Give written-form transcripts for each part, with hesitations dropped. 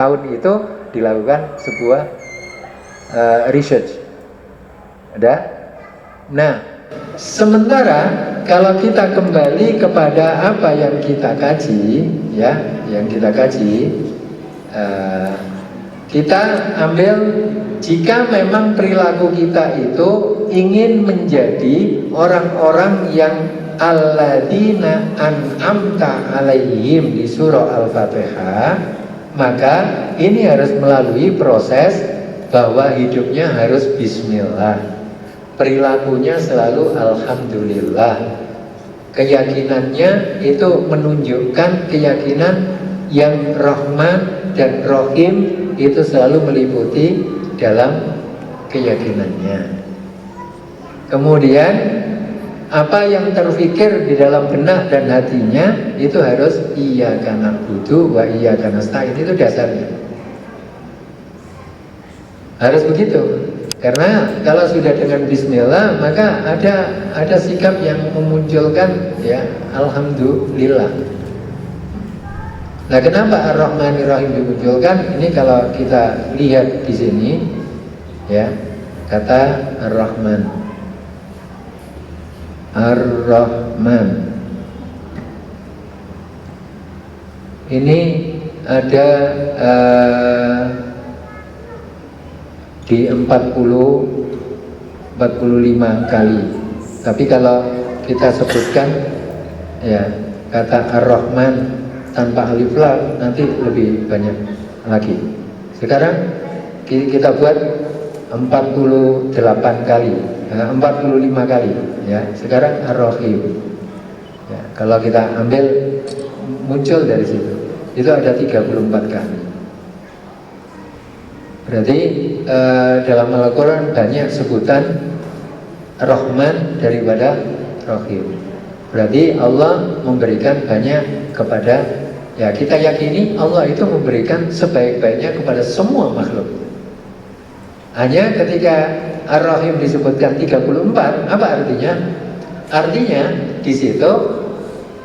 tahun itu dilakukan sebuah research. Ada? Nah, sementara kalau kita kembali kepada apa yang kita kaji, ya, yang kita kaji, kita ambil jika memang perilaku kita itu ingin menjadi orang-orang yang alladzina an'amta alaihim di surah Al-Fatihah, maka ini harus melalui proses bahwa hidupnya harus bismillah, perilakunya selalu alhamdulillah, keyakinannya itu menunjukkan keyakinan yang Rahman dan Rahim itu selalu meliputi dalam keyakinannya. Kemudian apa yang terfikir di dalam benak dan hatinya itu harus iyyaka na'budu wa iyyaka nasta'in, itu dasarnya. Harus begitu. Karena kalau sudah dengan bismillah, maka ada sikap yang memunculkan ya alhamdulillah. Nah, kenapa Ar-Rahmanir Rahim dimunculkan? Ini kalau kita lihat di sini ya, kata Ar-Rahman. Ar-Rahman. Ini ada di 45 kali. Tapi kalau kita sebutkan ya kata Ar-Rahman tanpa alif lam nanti lebih banyak lagi. Sekarang kita buat 48 kali, 45 kali ya. Sekarang Ar-Rahim. Ya, kalau kita ambil muncul dari situ, itu ada 34 kali. Berarti dalam Al-Quran banyak sebutan Rahman daripada Rahim. Berarti Allah memberikan banyak kepada, ya kita yakini Allah itu memberikan sebaik-baiknya kepada semua makhluk. Hanya ketika Ar-Rahim disebutkan 34, apa artinya? Artinya di situ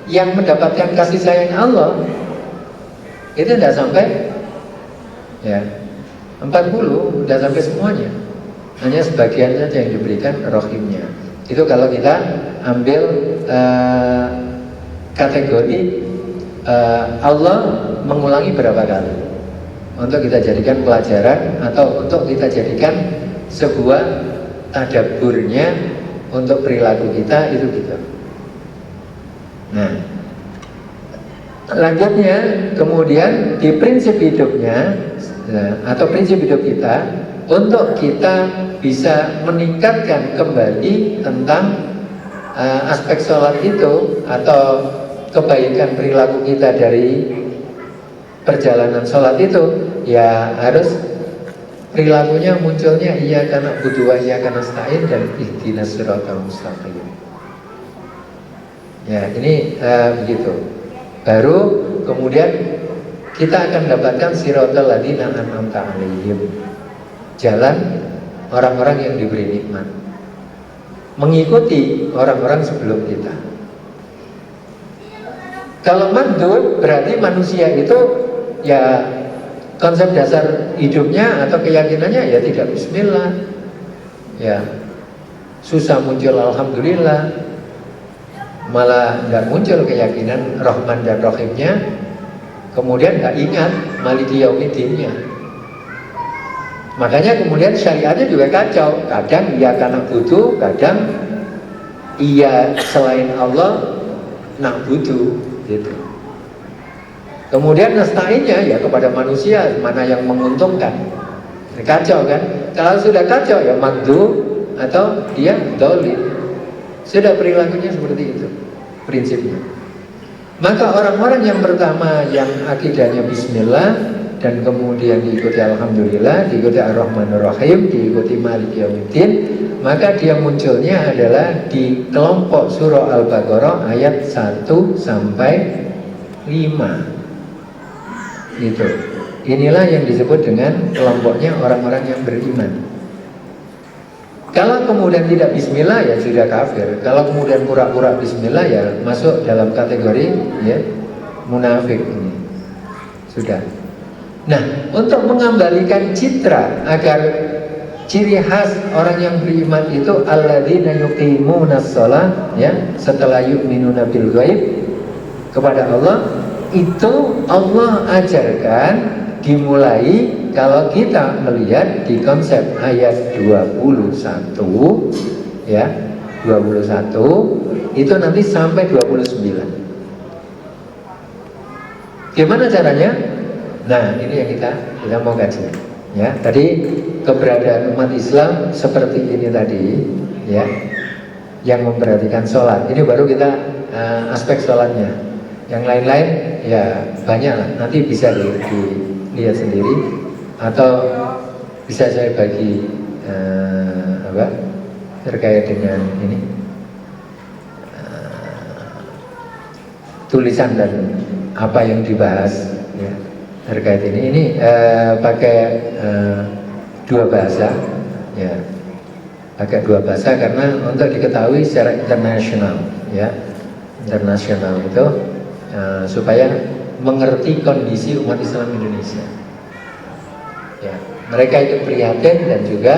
yang mendapatkan kasih sayang Allah itu tidak sampai ya 40, tidak sampai semuanya. Hanya sebagian saja yang diberikan Rahimnya. Itu kalau kita ambil kategori Allah mengulangi berapa kali, untuk kita jadikan pelajaran atau untuk kita jadikan sebuah tadabburnya untuk perilaku kita itu gitu. Nah, lanjutnya kemudian di prinsip hidupnya atau prinsip hidup kita, untuk kita bisa meningkatkan kembali tentang aspek sholat itu atau kebaikan perilaku kita dari perjalanan sholat itu, ya harus perilakunya munculnya iyyaka na'budu wa iyyaka nasta'in dan ihdinas siratal mustaqim. Ya ini begitu. Baru kemudian kita akan dapatkan siratal ladzina an'amta alaihim, jalan orang-orang yang diberi nikmat, mengikuti orang-orang sebelum kita. Kalau mandul berarti manusia itu ya konsep dasar hidupnya atau keyakinannya ya tidak bismillah, ya susah muncul alhamdulillah, malah nggak muncul keyakinan Rahman dan Rahimnya, kemudian nggak ingat Maliki Yaumiddinnya. Makanya kemudian syariatnya juga kacau. Kadang iyyaka na'budu, kadang iya selain Allah na'budu gitu. Kemudian nasta'innya ya kepada manusia, mana yang menguntungkan. Kacau kan? Kalau sudah kacau ya maghdub atau dia dolim. Sudah perilakunya seperti itu prinsipnya. Maka orang-orang yang pertama yang akidahnya bismillah dan kemudian diikuti alhamdulillah, diikuti ar-Rahmanir Rahim, diikuti Maliki Yaumiddin, maka dia munculnya adalah di kelompok surah Al-Baqarah ayat 1 sampai 5. Itu. Inilah yang disebut dengan kelompoknya orang-orang yang beriman. Kalau kemudian tidak bismillah ya sudah kafir. Kalau kemudian pura-pura bismillah ya masuk dalam kategori ya munafik ini. Sudah. Nah, untuk mengembalikan citra agar ciri khas orang yang beriman itu alladzina yuqimunas shalah, ya, setelah yu'minuna bil ghaib kepada Allah, itu Allah ajarkan dimulai kalau kita melihat di konsep ayat 21, ya, 21 itu nanti sampai 29. Gimana caranya? Nah, ini yang kita mau kaji. Ya, tadi keberadaan umat Islam seperti ini tadi, ya, yang memperhatikan sholat. Ini baru kita aspek sholatnya. Yang lain-lain ya banyak lah. Nanti bisa dilihat sendiri atau bisa saya bagi terkait dengan ini tulisan dan apa yang dibahas, ya, terkait ini pakai dua bahasa, ya, pakai dua bahasa karena untuk diketahui secara internasional, ya, internasional itu supaya mengerti kondisi umat Islam Indonesia, ya, mereka ikut prihatin dan juga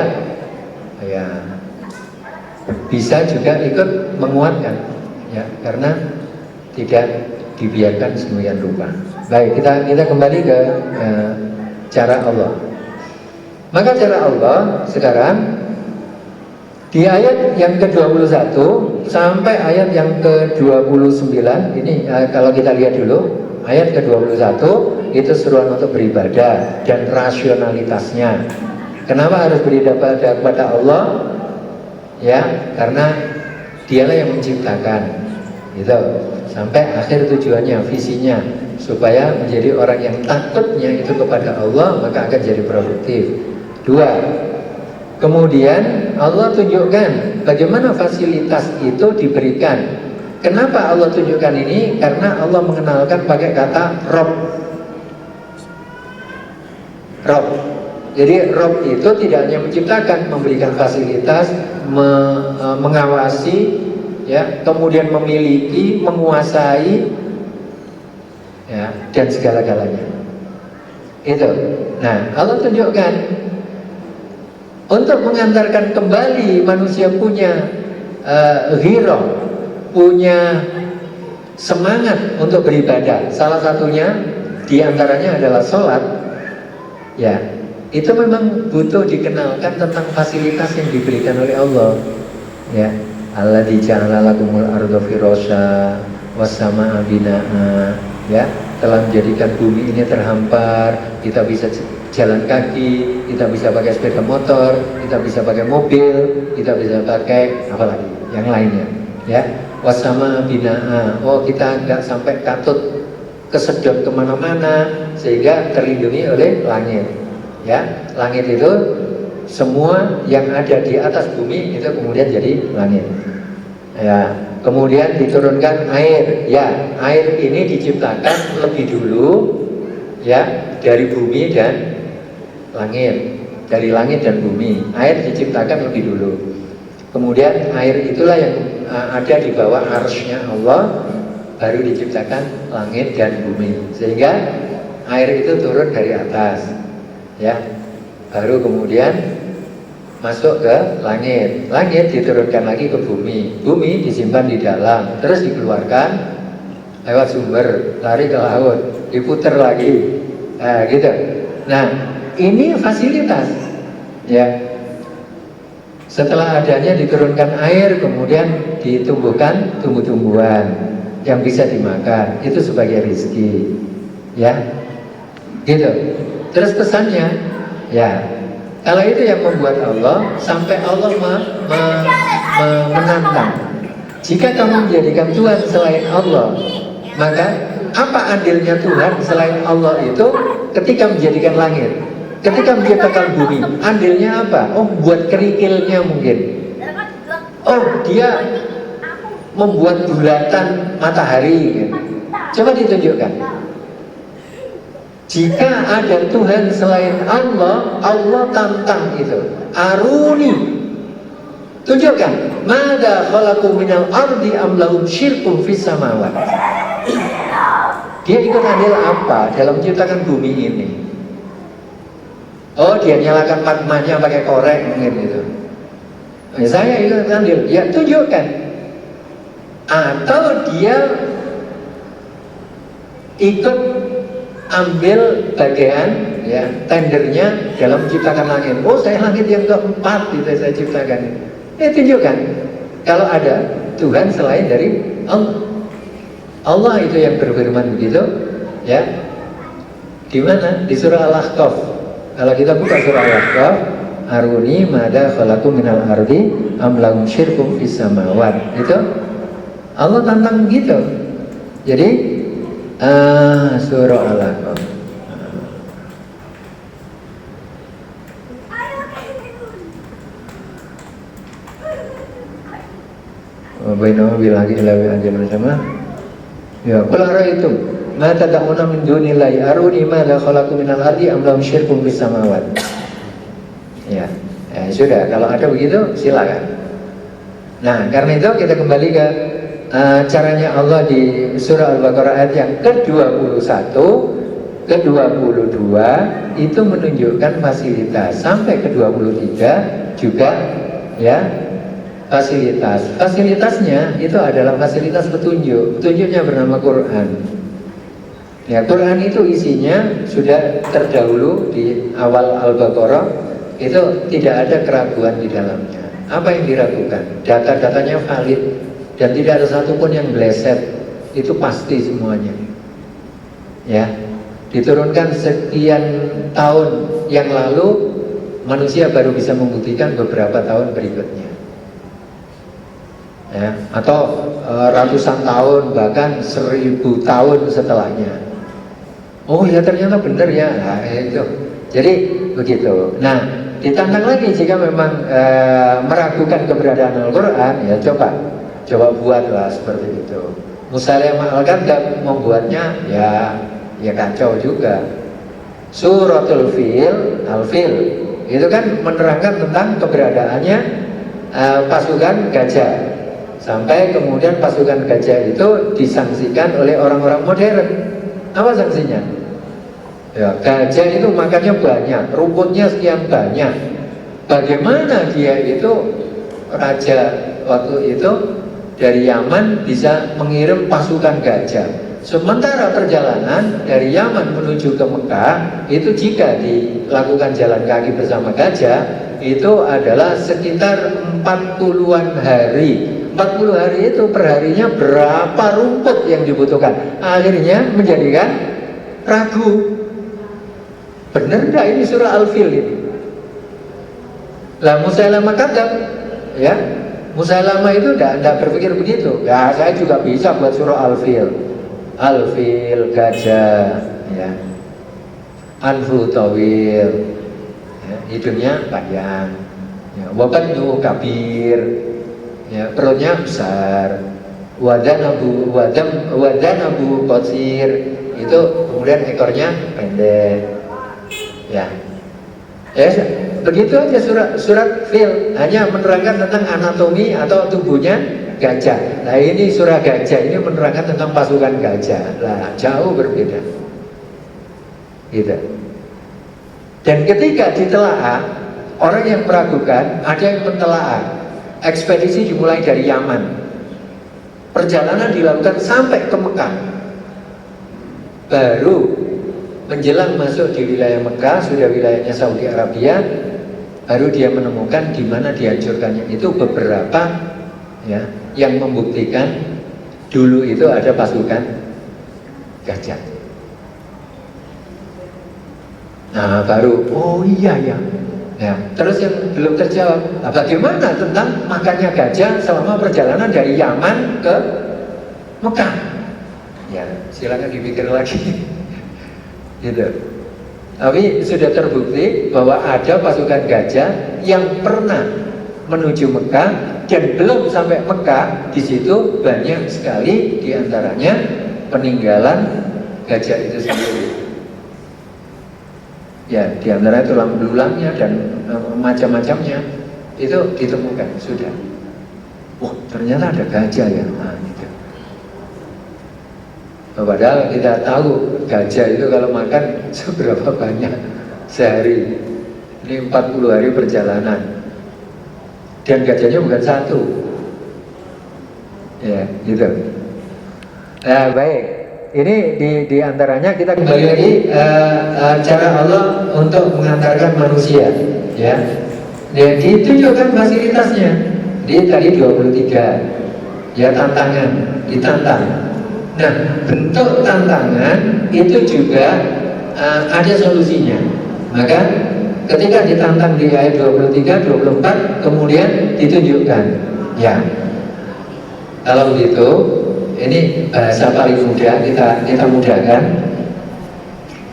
ya bisa juga ikut menguatkan, ya, karena tidak dibiarkan sedemikian rupa. Baik, kita kembali ke cara Allah. Maka cara Allah sekarang di ayat yang ke-21 sampai ayat yang ke-29 ini, kalau kita lihat dulu ayat ke-21 itu seruan untuk beribadah dan rasionalitasnya. Kenapa harus beribadah kepada Allah? Ya, karena Dialah yang menciptakan. Gitu. Sampai akhir tujuannya, visinya, supaya menjadi orang yang takutnya itu kepada Allah, maka akan jadi produktif. Dua, kemudian Allah tunjukkan bagaimana fasilitas itu diberikan. Kenapa Allah tunjukkan ini? Karena Allah mengenalkan pakai kata Rob. Rob. Jadi Rob itu tidak hanya menciptakan, memberikan fasilitas, mengawasi, ya, kemudian memiliki, menguasai, ya, dan segala-galanya. Itu. Nah, Allah tunjukkan untuk mengantarkan kembali manusia punya ghirah, punya semangat untuk beribadah. Salah satunya diantaranya adalah sholat. Ya, itu memang butuh dikenalkan tentang fasilitas yang diberikan oleh Allah. Ya. Alladzi ja'ala lakumul arda firasya was samaa binaa, ya, telah menjadikan bumi ini terhampar, kita bisa jalan kaki, kita bisa pakai sepeda motor, kita bisa pakai mobil, kita bisa pakai apa lagi yang lainnya, ya. Was samaa binaa, oh kita nggak sampai katut kesedot kemana-mana sehingga terlindungi oleh langit, ya. Langit itu semua yang ada di atas bumi itu kemudian jadi langit. Ya, kemudian diturunkan air. Ya, air ini diciptakan lebih dulu, ya, dari bumi dan langit. Dari langit dan bumi, air diciptakan lebih dulu. Kemudian air itulah yang ada di bawah arsy-Nya Allah, baru diciptakan langit dan bumi. Sehingga air itu turun dari atas, ya, baru kemudian masuk ke langit. Langit diturunkan lagi ke bumi. Bumi disimpan di dalam, terus dikeluarkan lewat sumber, lari ke laut, diputer lagi. Nah, gitu. Nah, ini fasilitas. Ya. Setelah adanya diturunkan air, kemudian ditumbuhkan tumbuh-tumbuhan yang bisa dimakan. Itu sebagai rezeki. Ya. Gitu. Terus pesannya, ya, kalau itu yang membuat Allah, sampai Allah menantang. Jika kamu menjadikan Tuhan selain Allah, maka apa andilnya Tuhan selain Allah itu ketika menjadikan langit, ketika menciptakan bumi? Andilnya apa? Oh, buat kerikilnya mungkin. Oh, dia membuat bulatan matahari. Coba ditunjukkan. Jika ada Tuhan selain Allah, Allah tantang itu. Aruni, tunjukkan. Mada khalaqu minal ardi am lahum syirkum fis samawati. Dia ikut andil apa dalam menciptakan bumi ini? Oh, dia nyalakan magmanya pakai korek mungkin gitu. Saya ikut andil, ya tunjukkan. Atau dia ikut ambil bagian ya tendernya dalam menciptakan langit. Oh, saya langit yang keempat itu saya ciptakan. Tunjukkan kalau ada Tuhan selain dari Allah. Allah itu yang berfirman begitu, ya. Di mana? Di surah Al-Ahqaf. Kalau kita buka surah Al-Ahqaf, Aruni mada khalaqu minal ardi am lahum syirkum fis samawat. Itu Allah tantang begitu. Jadi surah Al-Ahqaf. Bainama billahi ilahi anjal sama. Ya, qul ara'aytum ma tad'una min dunillahi aruni madza khalaqu minal ardi am lahum syirkun fis samawat. Ya, sudah, kalau ada begitu silakan. Nah, karena itu kita kembali ke caranya Allah di surah Al-Baqarah ayat yang ke-21, ke-22 itu menunjukkan fasilitas, sampai ke-23 juga ya fasilitasnya itu adalah fasilitas petunjuknya bernama Quran. Ya, Quran itu isinya sudah terdahulu di awal Al-Baqarah itu tidak ada keraguan di dalamnya. Apa yang diragukan? Data-datanya valid dan tidak ada satupun yang meleset. Itu pasti semuanya. Ya, diturunkan sekian tahun yang lalu, manusia baru bisa membuktikan beberapa tahun berikutnya. Ya, atau ratusan tahun bahkan 1000 tahun setelahnya. Oh ya, ternyata benar ya. Nah, itu. Jadi begitu. Nah, ditantang lagi jika memang meragukan keberadaan Al-Quran, ya coba buatlah seperti itu. Musailamah al-Kadzdzab membuatnya ya kacau juga. Suratul Fil, Al-Fil itu kan menerangkan tentang keberadaannya pasukan gajah. Sampai kemudian pasukan gajah itu disangsikan oleh orang-orang modern. Apa sanksinya? Ya, gajah itu makannya banyak, rumputnya sekian banyak. Bagaimana dia itu raja waktu itu dari Yaman bisa mengirim pasukan gajah? Sementara perjalanan dari Yaman menuju ke Mekah itu jika dilakukan jalan kaki bersama gajah itu adalah sekitar 40-an hari. 40 hari itu perharinya berapa rumput yang dibutuhkan. Akhirnya menjadikan ragu. Benar enggak ini surah Al-Fil ini? Lah Musailamah Kadzdzab, ya, Musailamah itu enggak berpikir begitu. Ya, saya juga bisa buat surah Al-Fil. Al-Fil gajah, ya. Anfu tawil, ya, hidungnya panjang. Ya, wabatnu kabir. Ya, perutnya besar. Wadanabu qasir, itu kemudian ekornya pendek. Ya, begitu aja surat Fil hanya menerangkan tentang anatomi atau tubuhnya gajah. Nah, ini surah gajah ini menerangkan tentang pasukan gajah. Lah, jauh berbeda. Gitu. Dan ketika ditelaah, orang yang meragukan, ada yang mentelaah. Ekspedisi dimulai dari Yaman. Perjalanan dilakukan sampai ke Mekah. Baru menjelang masuk di wilayah Mekah, sudah wilayahnya Saudi Arabia, baru dia menemukan di mana dihancurkannya itu beberapa, ya, yang membuktikan dulu itu ada pasukan gajah. Nah, baru oh iya ya. Ya, terus yang belum terjawab, nah, bagaimana tentang makannya gajah selama perjalanan dari Yaman ke Mekah? Ya, silakan dipikir lagi. Gitu. Tapi sudah terbukti bahwa ada pasukan gajah yang pernah menuju Mekah dan belum sampai Mekah. Di situ banyak sekali diantaranya peninggalan gajah itu sendiri. Ya, diantara tulang belulangnya dan macam-macamnya itu ditemukan sudah. Wah, ternyata ada gajah ya. Nah, gitu. Padahal kita tahu gajah itu kalau makan seberapa banyak sehari. Ini 40 hari perjalanan. Dan gajahnya bukan satu. Ya, gitu. Nah, baik. Ini di antaranya kita kembali lagi cara Allah untuk mengantarkan manusia, ya. Dan ditunjukkan fasilitasnya. Di tadi 23, ya, tantangan, ditantang. Nah, bentuk tantangan itu juga ada solusinya. Maka ketika ditantang di ayat 23, 24, kemudian ditunjukkan, ya. Kalau begitu, ini bahasa paling mudah, kita mudahkan.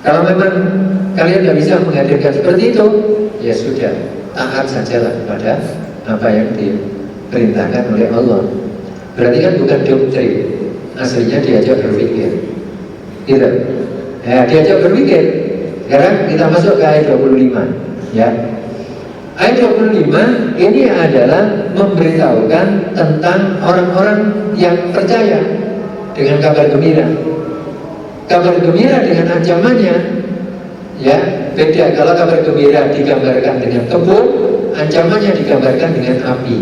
Kalau memang kalian tidak bisa menghadirkan seperti itu, ya sudah, taat sajalah kepada apa yang diperintahkan oleh Allah. Berarti kan bukan doktrin, aslinya diajak berpikir, gitu. Ya, diajak berpikir. Sekarang kita masuk ke ayat 25, ya. Ayat 25 ini adalah memberitahukan tentang orang-orang yang percaya dengan kabar gembira. Kabar gembira dengan ancamannya, ya, beda. Kalau kabar gembira digambarkan dengan kebun, ancamannya digambarkan dengan api.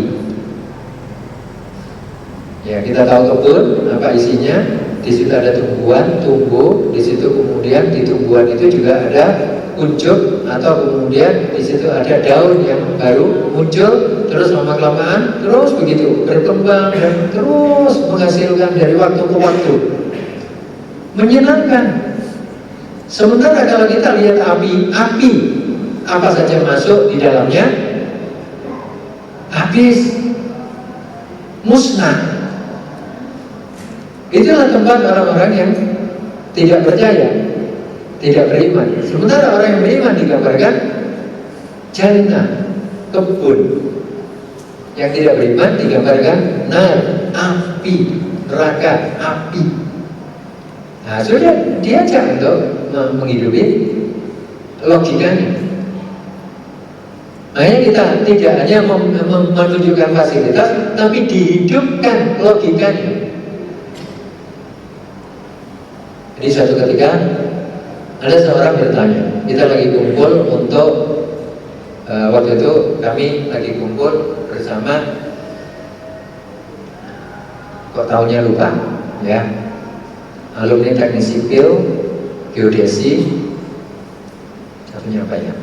Ya, kita tahu kebun, apa isinya? Di situ ada tumbuhan, tumbuh. Di situ kemudian di tumbuhan itu juga ada kuncup, atau kemudian di situ ada daun yang baru muncul, terus lama-kelamaan terus begitu berkembang dan terus menghasilkan dari waktu ke waktu. Menyenangkan. Sementara kalau kita lihat api apa saja masuk di dalamnya habis, musnah. Itulah tempat orang-orang yang tidak percaya, tidak beriman. Sementara orang yang beriman digambarkan jannah, kebun. Yang tidak beriman digambarkan nar, api, neraka, api. Nah, sudah diajak untuk menghidupi logikanya. Makanya kita tidak hanya menunjukkan fasilitas, tapi dihidupkan logikanya. Jadi suatu ketika ada seorang bertanya, kita lagi kumpul untuk waktu itu kami lagi kumpul bersama, kok tahunnya lupa, ya, alumni teknik sipil, geodesi, satunya apa ya?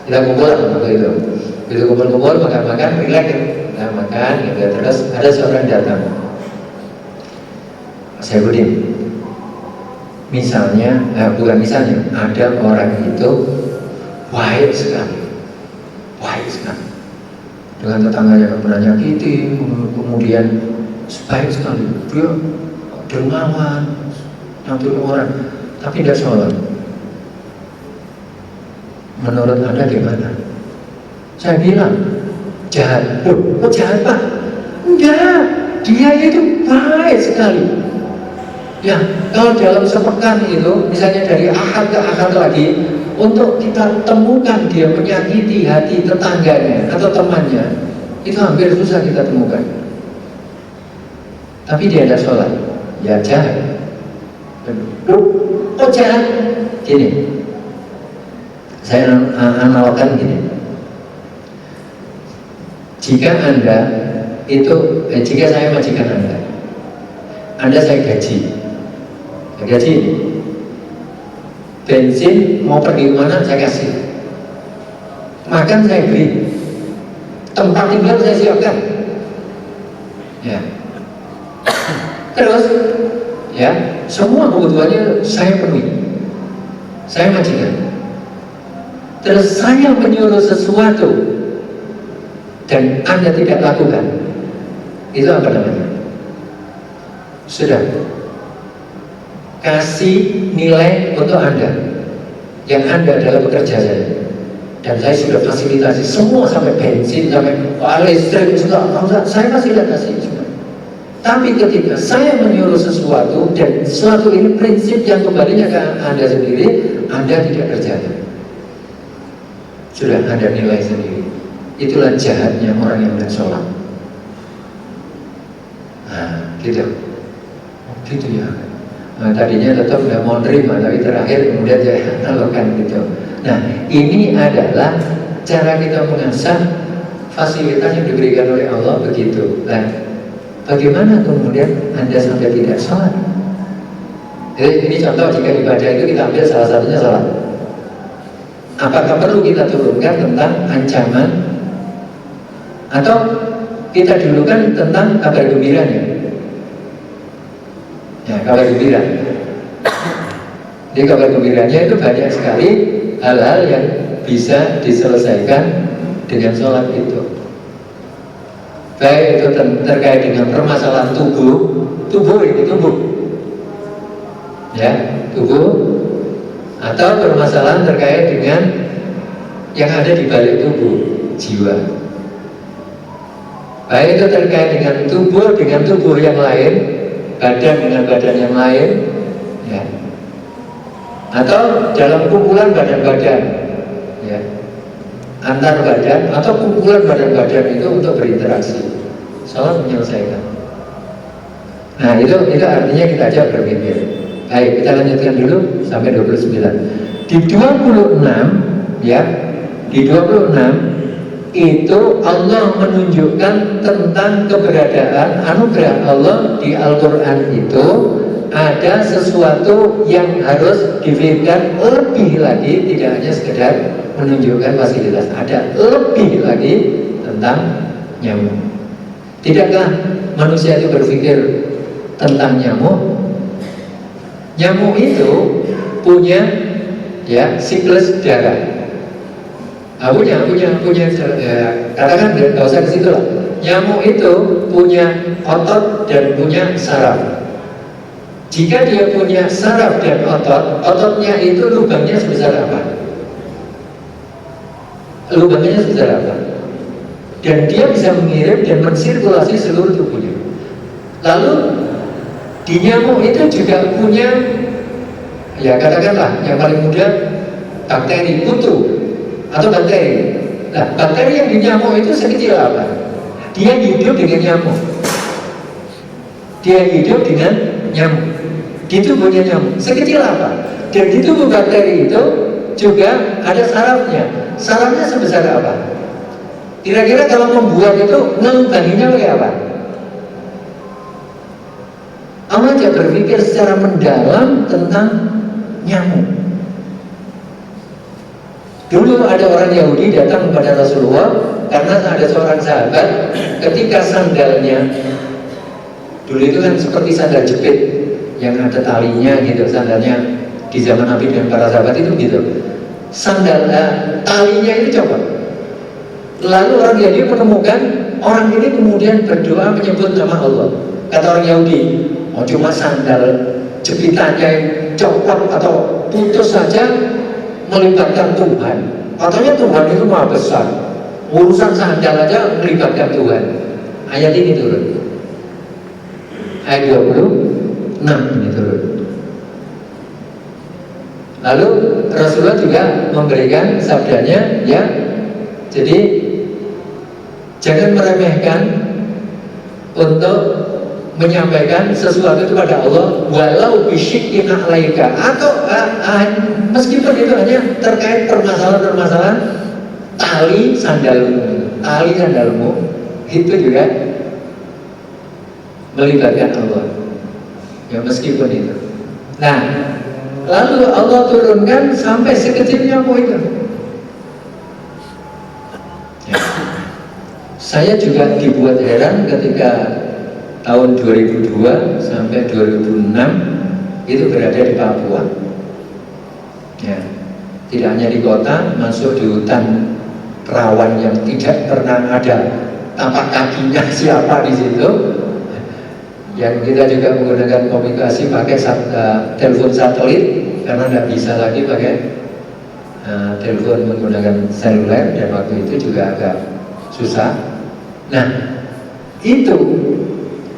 Kita kumpul waktu itu, begitu kumpul-kumpul makan-makan, relax, nah, makan, gitu. Terus ada seorang datang, saya Budin. Misalnya, bukan misalnya, ada orang itu baik sekali, dengan tetangganya pernah nyakiti, kemudian baik sekali, dia dermawan, ngatur orang, tapi tidak sholat. Menurut Anda gimana? Saya bilang jahat. Kok jahat, Pak? Enggak, dia itu baik sekali. Ya, kalau dalam sepekan itu, misalnya dari ahad ke ahad lagi, untuk kita temukan dia menyakiti hati tetangganya atau temannya, itu hampir susah kita temukan. Tapi dia ada sholat, ya jahat. Oh jahat, gini. Saya analogkan gini. Jika Anda itu, jika saya majikan Anda saya gaji bensin mau pergi kemana saya kasih, makan saya beri, tempat tinggal saya siapkan, ya. Terus, ya, semua kebutuhannya saya penuhi, saya majikan. Terus saya menyuruh sesuatu dan Anda tidak lakukan, itu apa namanya? Sudah kasih nilai untuk Anda, yang Anda adalah pekerja saya, dan saya sudah fasilitasi semua sampai bensin, sampai listrik, saya fasilitasi semua. Tapi ketika saya menyuruh sesuatu dan sesuatu ini prinsip yang kembalinya ke Anda sendiri, Anda tidak kerjakan. Sudah ada nilai sendiri. Itulah jahatnya orang yang tidak sholat. Nah, gitu. Oh, gitu ya. Nah, tadinya tetap nggak mau nerima, tapi terakhir kemudian saya lakukan gitu. Nah, ini adalah cara kita mengasah fasilitas yang diberikan oleh Allah begitu. Nah, bagaimana kemudian Anda sampai tidak sholat? Jadi ini contoh, jika ibadah itu kita ambil salah satunya sholat. Apakah perlu kita turunkan tentang ancaman, atau kita dulukan tentang kabar gembiranya? Ya, kabar gembira. Jadi kabar gembiranya itu banyak sekali hal-hal yang bisa diselesaikan dengan sholat itu. Baik itu terkait dengan permasalahan tubuh ini tubuh, ya tubuh, atau permasalahan terkait dengan yang ada di balik tubuh, jiwa. Baik itu terkait dengan tubuh yang lain, badan dengan badan yang lain, ya. Atau dalam kumpulan badan-badan, ya, antar badan atau kumpulan badan-badan itu untuk berinteraksi, sholat menyelesaikan. Nah itu artinya kita ajak berpikir. Baik, kita lanjutkan dulu sampai 29. Di 26, ya, di 26 itu Allah menunjukkan tentang keberadaan anugerah Allah di Al-Quran itu. Ada sesuatu yang harus difikirkan lebih lagi, tidak hanya sekedar menunjukkan fasilitas. Ada lebih lagi tentang nyamuk. Tidakkah manusia itu berpikir tentang nyamuk? Nyamuk itu punya, ya, siklus darah. Punya katakan nggak usah ke situ lah. Nyamuk itu punya otot dan punya saraf. Jika dia punya saraf dan ototnya itu lubangnya sebesar apa? Lubangnya sebesar apa? Dan dia bisa mengirim dan mensirkulasi seluruh tubuhnya. Lalu di nyamuk itu juga punya, ya katakanlah yang paling mudah, bakteri, kutu atau bakteri. Nah, bakteri yang di nyamuk itu sekecil apa? Dia hidup dengan nyamuk. Dia hidup dengan nyamuk. Di tubuhnya nyamuk sekecil apa? Dan di tubuh bakteri itu juga ada sarafnya. Sarafnya sebesar apa? Kira-kira kalau membuat itu ngelubanginya kayak apa? Allah aja berpikir secara mendalam tentang nyamuk. Dulu ada orang Yahudi datang kepada Rasulullah karena ada seorang sahabat ketika sandalnya, dulu itu kan seperti sandal jepit yang ada talinya gitu, sandalnya di zaman Nabi dan para sahabat itu gitu. Sandal talinya itu copot. Lalu orang Yahudi menemukan orang ini, kemudian berdoa menyebut nama Allah. Kata orang Yahudi, oh cuma sandal jepitannya yang copot atau putus saja melibatkan Tuhan. Katanya Tuhan itu maha besar, urusan sandal aja melibatkan Tuhan. Ayat ini turun, ayat 26 ini turun. Lalu Rasulullah juga memberikan sabdanya, ya, jadi jangan meremehkan untuk menyampaikan sesuatu kepada Allah walau bisyikkin alaika, atau meskipun itu hanya terkait permasalahan-permasalahan tali sandalmu itu juga melibatkan Allah, ya meskipun itu. Nah, lalu Allah turunkan sampai sekecil nyamuk itu. Ya. Saya juga dibuat heran ketika tahun 2002 sampai 2006 itu berada di Papua. Ya, tidak hanya di kota, masuk di hutan rawan yang tidak pernah ada tapak kakinya siapa di situ. Yang kita juga menggunakan komunikasi pakai telepon satelit karena tidak bisa lagi pakai telepon menggunakan seluler, dan waktu itu juga agak susah. Nah, itu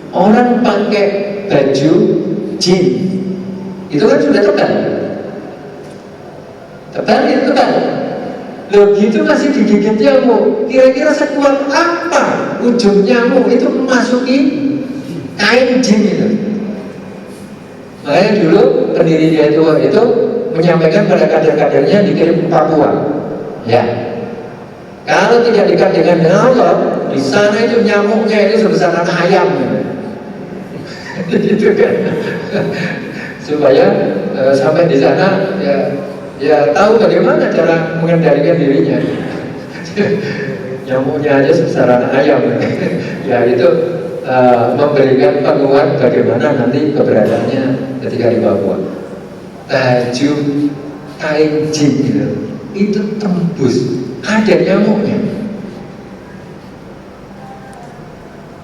orang pakai baju jin, itu kan sudah tebal itu tebal. Loh gitu masih digigit nyamuk. Kira-kira sekuat apa ujung nyamuk itu memasuki kain jin itu? Makanya dulu pendiri itu menyampaikan pada kader-kadernya dikirim ke Papua. Ya, Kalau tidak dekat dengan Allah, di sana itu nyamuknya itu sebesar anak ayam. Gitu kan. Supaya sampai di sana ya tahu bagaimana cara mengendalikan dirinya. Nyamuknya aja sebesar anak ayam. Ya itu memberikan penguat bagaimana nanti keberadaannya ketika di Papua. Baju kain jin itu tembus, ada nyamuknya.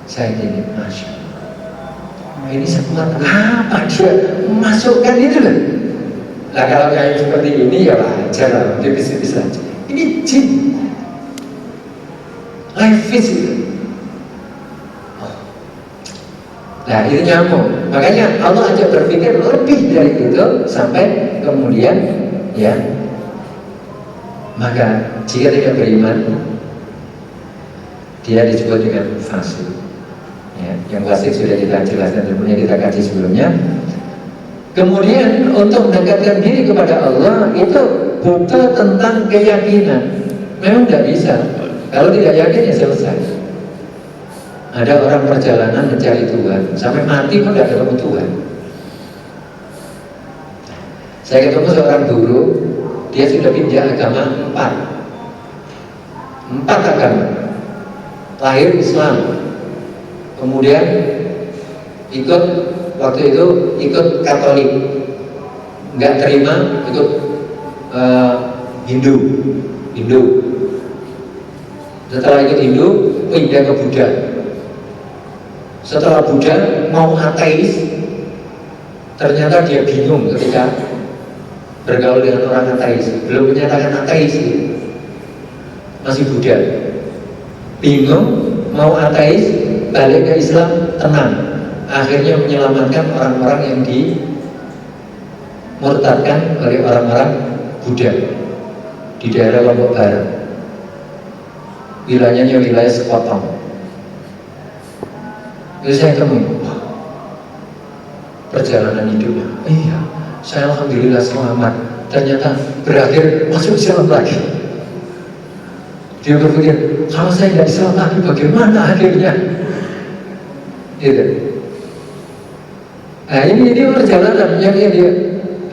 Saya gini, Masya Allah, ini sekuat apa dia masukkan itu loh. Nah kalau kayak seperti ini ya wajar lah, dia bisa aja. Ini jin, live fish itu. Nah itu nyamuk. Makanya Allah ajak berpikir lebih dari itu sampai kemudian ya. Maka jika tidak beriman, dia disebut dengan fasik. Ya, yang fasik sudah kita jelaskan sebelumnya, kita kaji sebelumnya. Kemudian untuk mendekatkan diri kepada Allah itu butuh tentang keyakinan. Memang tidak bisa. Kalau tidak yakin ya selesai. Ada orang perjalanan mencari Tuhan, sampai mati pun tidak ketemu Tuhan. Saya ketemu seorang guru, dia sudah pindah agama 4 agama. Lahir Islam, kemudian ikut waktu itu ikut Katolik, nggak terima ikut Hindu. Setelah ikut Hindu pindah ke Buddha. Setelah Buddha mau ateis, ternyata dia bingung ketika bergaul dengan orang ateis. Belum menyatakan ateis, masih Buddha. Bingung mau ateis, balik ke Islam, tenang. Akhirnya menyelamatkan orang-orang yang dimurtadkan oleh orang-orang Buddha di daerah Lombok Barat. Wilayahnya wilayah Sekotong. Jadi saya temui perjalanan hidupnya. Iya, saya alhamdulillah selamat. Ternyata berakhir masuk Islam lagi. Dia berpikir, kalau saya tidak Islam lagi bagaimana akhirnya? Gitu. Nah ini perjalanan yang dia.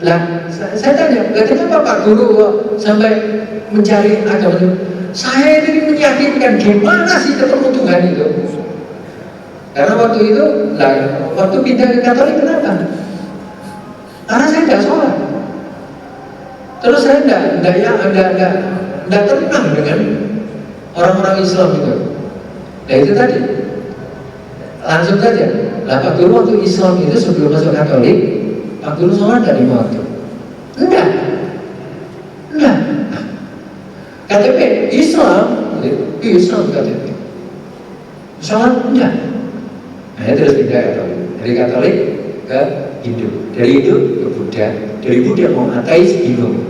Lah, saya tanya, kenapa Pak Guru kok sampai mencari agama itu? Saya ini meyakinkan gimana sih ketemu Tuhan itu? Karena waktu itu, waktu pindah ke Katolik kenapa? Karena saya tidak sholat. Terus saya tidak tenang dengan orang-orang Islam itu. Nah itu tadi, langsung saja. Lah Pak Guru waktu Islam itu sebelum masuk Katolik, Pak Guru sholat dari waktu? Enggak. KTP Islam KTP. Sholat enggak. Nah terus pindah Katolik. Dari Katolik ke Hindu, dari Hindu ke Buddha, dari Buddha mau ateis bingung.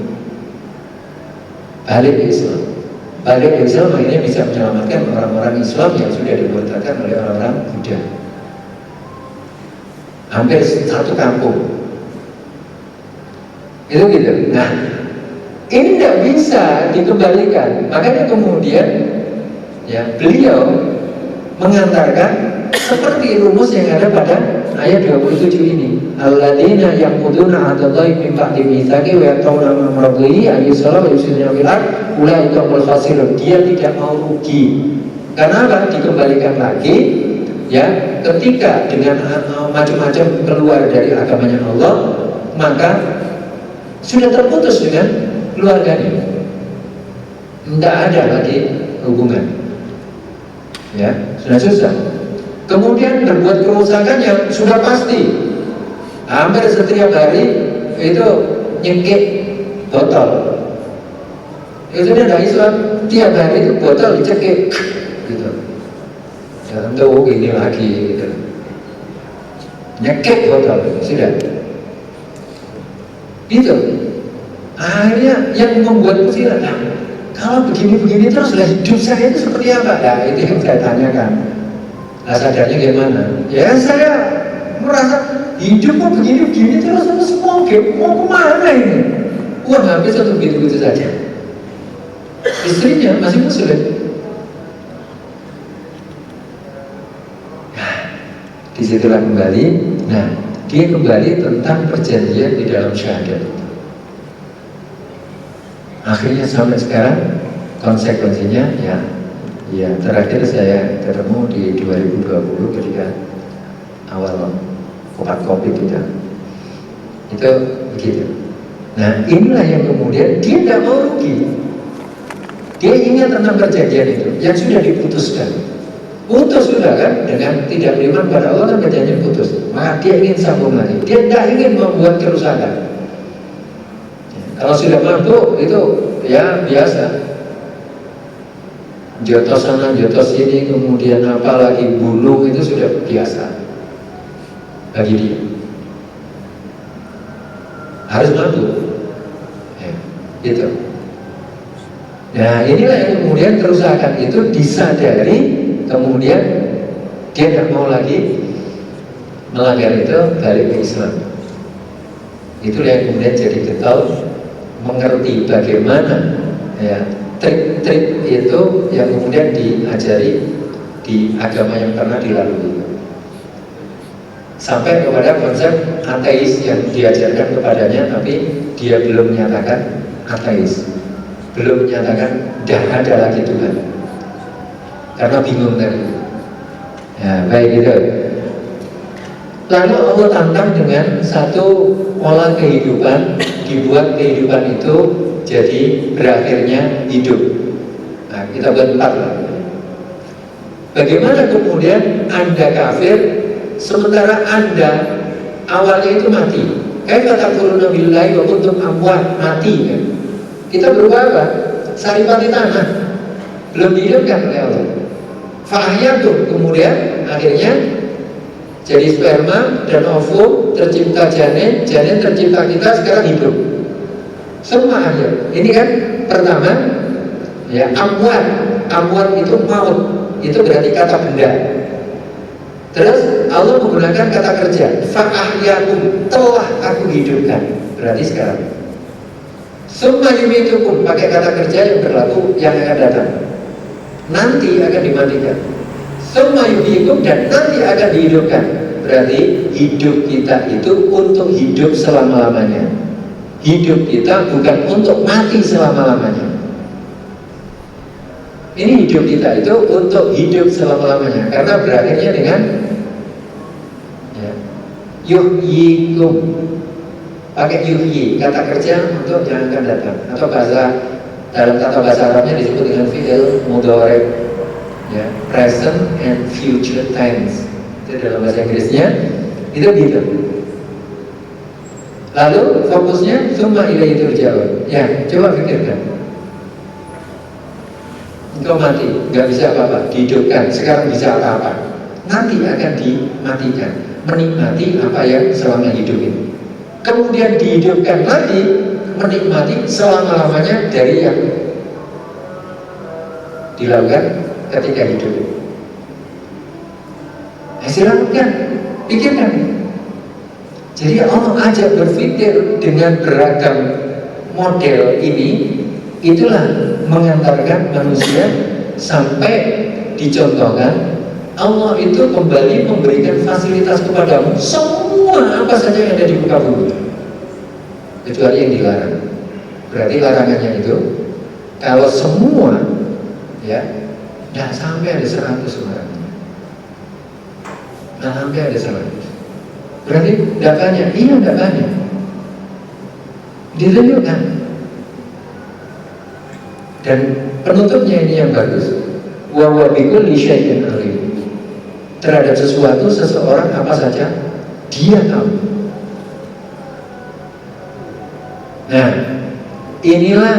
Balik ke Islam. Akhirnya bisa menyelamatkan orang-orang Islam yang sudah dimurtadkan oleh orang-orang Buddha. Hampir satu kampung. Itu gitu. Nah, ini tidak bisa dikembalikan. Makanya kemudian ya beliau mengantarkan seperti rumus yang ada pada ayat 27 ini. Alladzina yaquduna 'ahdallahi min ba'di mitsaqi wa yaqta'una ma amradhihi ayyusalla wa yusiruna fil ard ulaika humul khasirun. Dia tidak mau rugi. Karena apa? Dikembalikan lagi ya, ketika dengan macam-macam keluar dari agamanya Allah, maka sudah terputus dengan keluarganya. Tidak ada lagi hubungan. Ya, sudah susah. Kemudian berbuat kerusakan yang sudah pasti. Hampir setiap hari itu nyengkek botol. Itu dia dari Islam, tiap hari itu botol dicekik gitu. Ya tentu ini lagi gitu. Nyekek botol, sudah. Itu. Akhirnya yang membuat musilah, kalau begini-begini terus hidup saya itu seperti apa? Nah itu yang saya tanyakan. Nah sadarnya gimana? Ya saya merasa hidup kok begini-begini terus mau kemana ini? Uang habis atau begitu-begitu saja. Istrinya masih muslim, Disitulah kembali. Nah, dia kembali tentang perjanjian di dalam syahadat. Akhirnya sampai sekarang konsekuensinya ya terakhir saya ketemu di 2020 ketika awal COVID itu begitu. Nah, inilah yang kemudian dia tidak mau rugi. Dia ingat tentang perjanjian itu yang sudah diputuskan. Putus sudah kan, dengan tidak beriman pada Allah kan perjanjian putus. Maka dia ingin sambung lagi. Dia tidak ingin membuat kerusakan. Kalau sudah mampu itu ya biasa. Jotos sana, jotos sini, kemudian apalagi bulu itu sudah biasa bagi dia. Harus mampu, gitu. Nah, inilah yang kemudian kerusakan itu disadari, kemudian dia tidak mau lagi melanggar itu, balik ke Islam. Itulah yang kemudian jadi getol, mengerti bagaimana trik-trik itu yang kemudian diajari di agama yang pernah dilalui, sampai kepada konsep ateis yang diajarkan kepadanya, tapi dia belum menyatakan ateis, belum menyatakan tidak ada lagi Tuhan, karena bingung tadi. Ya, baik itu. Lalu Allah tantang dengan satu pola kehidupan, dibuat kehidupan itu jadi berakhirnya hidup. Nah, kita buat 4 lah. Bagaimana kemudian Anda kafir sementara Anda awalnya itu mati? Kayak kata Qur'an billahi wa kuntum amwat, mati kan? Kita berubah apa? Saripati tanah, belum dihidupkan oleh Allah. Fa'ahyatuh, kemudian akhirnya jadi sperma dan ovum, tercipta janin, janin tercipta kita, sekarang hidup. Semua akhir. Ini kan pertama ya, amwat. Amwat itu maut, itu berarti kata benda. Terus Allah menggunakan kata kerja, fa'ahyatuh, telah aku hidupkan, berarti sekarang. Summa yumitukum, pakai kata kerja yang berlaku yang akan datang, nanti akan dimatikan. Summa yuhyikum, dan nanti akan dihidupkan. Berarti hidup kita itu untuk hidup selama-lamanya. Hidup kita bukan untuk mati selama-lamanya. Ini hidup kita itu untuk hidup selama-lamanya, karena berakhirnya dengan yuhyikum, pakai yuhyi, kata kerja untuk yang akan datang, atau dalam tata bahasa Arabnya disebut dengan fi'il mudhari, ya, present and future tense. Itu dalam bahasa Inggrisnya itu gitu. Lalu fokusnya summa ilaihi turja'un. Ya, coba pikirkan. Engkau mati, nggak bisa apa-apa, dihidupkan. Sekarang bisa apa-apa, nanti akan dimatikan. Menikmati apa yang selama hidup ini, kemudian dihidupkan lagi, menikmati selama-lamanya dari yang dilakukan ketika hidup. Silakan, pikirkan. Jadi Allah ajak berpikir dengan beragam model ini. Itulah mengantarkan manusia sampai dicontohkan Allah itu kembali memberikan fasilitas kepadamu, semua apa saja yang ada di muka bumi, kecuali yang dilarang. Berarti larangannya itu kalau semua ya tidak sampai ada 100 orang, tidak sampai ada 100. Berarti tidak banyak. Iya, tidak banyak. Ditunjukkan. Dan penutupnya ini yang bagus. Wa huwa bikulli syai'in alim. Terhadap sesuatu, seseorang apa saja dia tahu. Nah, inilah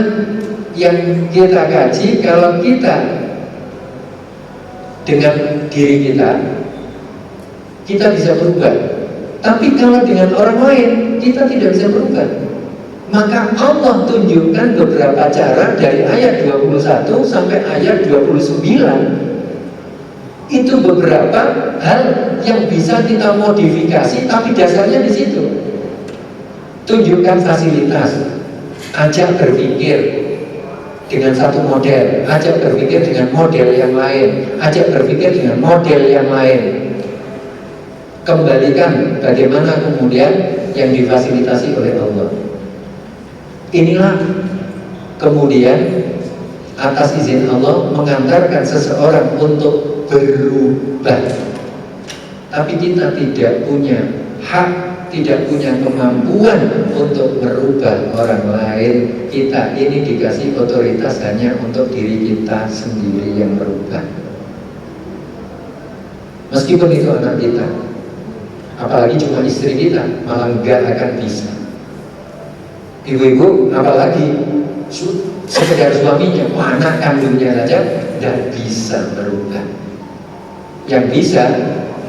yang kita kaji. Kalau kita dengan diri kita bisa berubah. Tapi kalau dengan orang lain, kita tidak bisa berubah. Maka Allah tunjukkan beberapa cara dari ayat 21 sampai ayat 29. Itu beberapa hal yang bisa kita modifikasi, tapi dasarnya di situ. Tunjukkan fasilitas, ajak berpikir dengan satu model, ajak berpikir dengan model yang lain, ajak berpikir dengan model yang lain. kembalikan bagaimana kemudian yang difasilitasi oleh Allah. Inilah kemudian atas izin Allah mengantarkan seseorang untuk berubah. Tapi kita tidak punya hak, tidak punya kemampuan untuk merubah orang lain. Kita ini dikasih otoritas hanya untuk diri kita sendiri yang berubah. Meskipun itu anak kita, apalagi cuma istri kita, malah nggak akan bisa. Ibu-ibu apalagi sekedar suaminya, anak kandungnya saja tidak bisa berubah. Yang bisa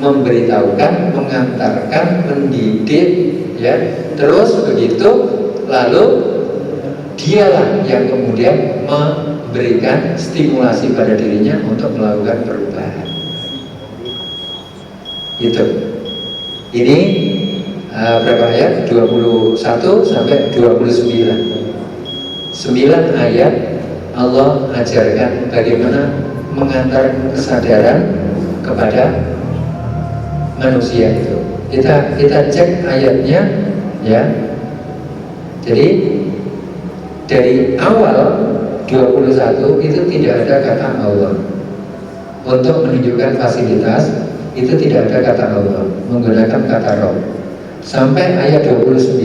memberitahukan, mengantarkan, mendidik, ya, terus begitu, lalu dialah yang kemudian memberikan stimulasi pada dirinya untuk melakukan perubahan. Itu. Ini berapa ayat? 21 sampai 29. 9 ayat Allah ajarkan bagaimana mengantar kesadaran kepada manusia itu. Kita cek ayatnya, ya. Jadi dari awal 21 itu tidak ada kata Allah. Untuk menunjukkan fasilitas itu tidak ada kata Allah, menggunakan kata Rob. Sampai ayat 29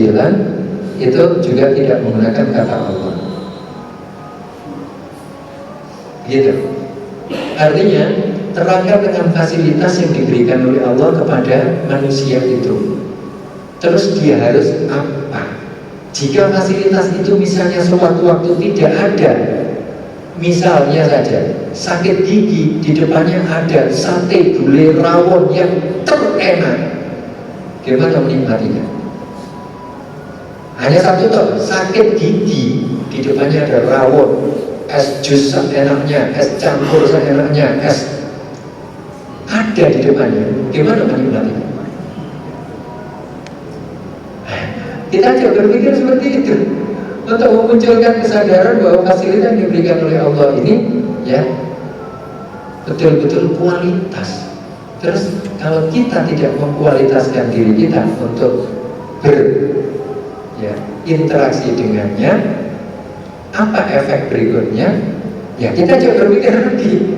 itu juga tidak menggunakan kata Allah. Gitu. Artinya terangkat dengan fasilitas yang diberikan oleh Allah kepada manusia itu. Terus dia harus apa? Jika fasilitas itu misalnya sewaktu-waktu tidak ada, misalnya saja sakit gigi, di depannya ada sate gulai rawon yang terenak, gimana menikmatinya? Hanya satu toh, sakit gigi, di depannya ada rawon, es jus seenaknya, es campur seenaknya, es ada di depannya, gimana menikmatinya? Kita aja berpikir seperti itu untuk memunculkan kesadaran bahwa fasilitas yang diberikan oleh Allah ini, ya, betul-betul kualitas. Terus kalau kita tidak mengkualitaskan diri kita untuk berinteraksi dengannya, apa efek berikutnya? Ya kita juga berpikir lagi.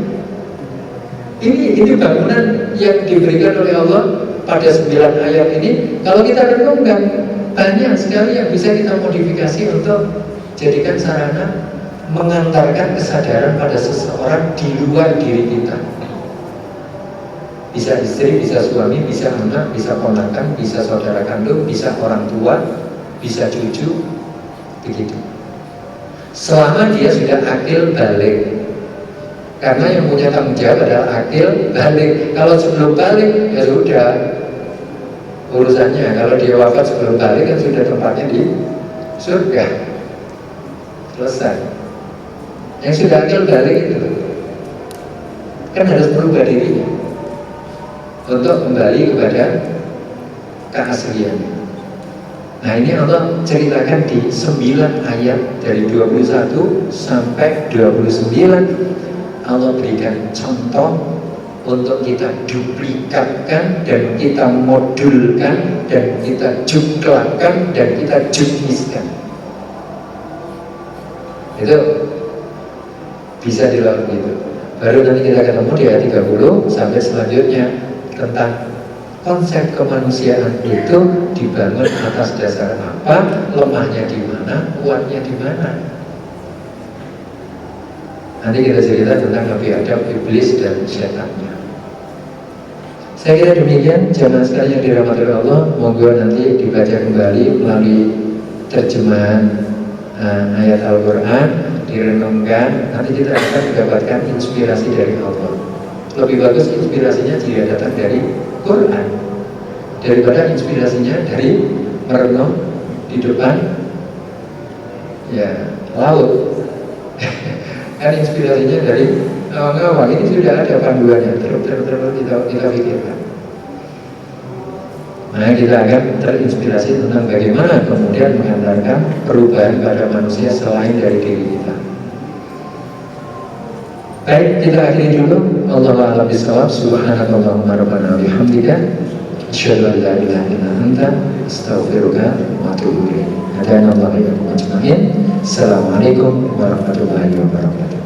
Ini bangunan yang diberikan oleh Allah pada 9 ayat ini. Kalau kita renungkan, banyak sekali yang bisa kita modifikasi untuk jadikan sarana mengantarkan kesadaran pada seseorang di luar diri kita. Bisa istri, bisa suami, bisa anak, bisa ponakan, bisa saudara kandung, bisa orang tua, bisa cucu, begitu. Selama dia sudah akil balik. Karena yang punya tanggung jawab adalah akil balik. Kalau sebelum balik, ya sudah urusannya. Kalau dia wafat sebelum balik, kan sudah tempatnya di surga. Selesai. Yang sudah akil balik itu kan harus berubah dirinya untuk kembali kepada keaslian. Nah ini Allah ceritakan di 9 ayat dari 21 sampai 29. Allah berikan contoh untuk kita duplikatkan dan kita modulkan dan kita juklakan dan kita jukniskan. Itu bisa dilakukan itu. Baru nanti kita ketemu di ayat 30 sampai selanjutnya tentang konsep kemanusiaan itu dibangun atas dasar apa, lemahnya di mana, kuatnya di mana. Nanti kita cerita tentang lebih adab iblis dan setannya. Saya kira demikian, jamaah sekalian yang dirahmati Allah. Monggo nanti dibaca kembali melalui terjemahan ayat Al-Quran, direnungkan. Nanti kita akan mendapatkan inspirasi dari Allah. Lebih bagus inspirasinya jika datang dari Quran daripada inspirasinya dari merenung di depan laut. Kan inspirasinya dari awal-awal ini sudah ada panduannya, terus kita pikirkan. Nah kita akan terinspirasi tentang bagaimana kemudian mengantarkan perubahan pada manusia selain dari diri kita. Baik, kita akhiri dulu. Allahu a'lam bishawab. Subhanakallahumma rabbana wa bihamdika Asyhadu an la ilaha illa anta astaghfiruka wa atubu ilaik. Hadana Allah wa iyyakum ajma'in. Assalamualaikum warahmatullahi wabarakatuh.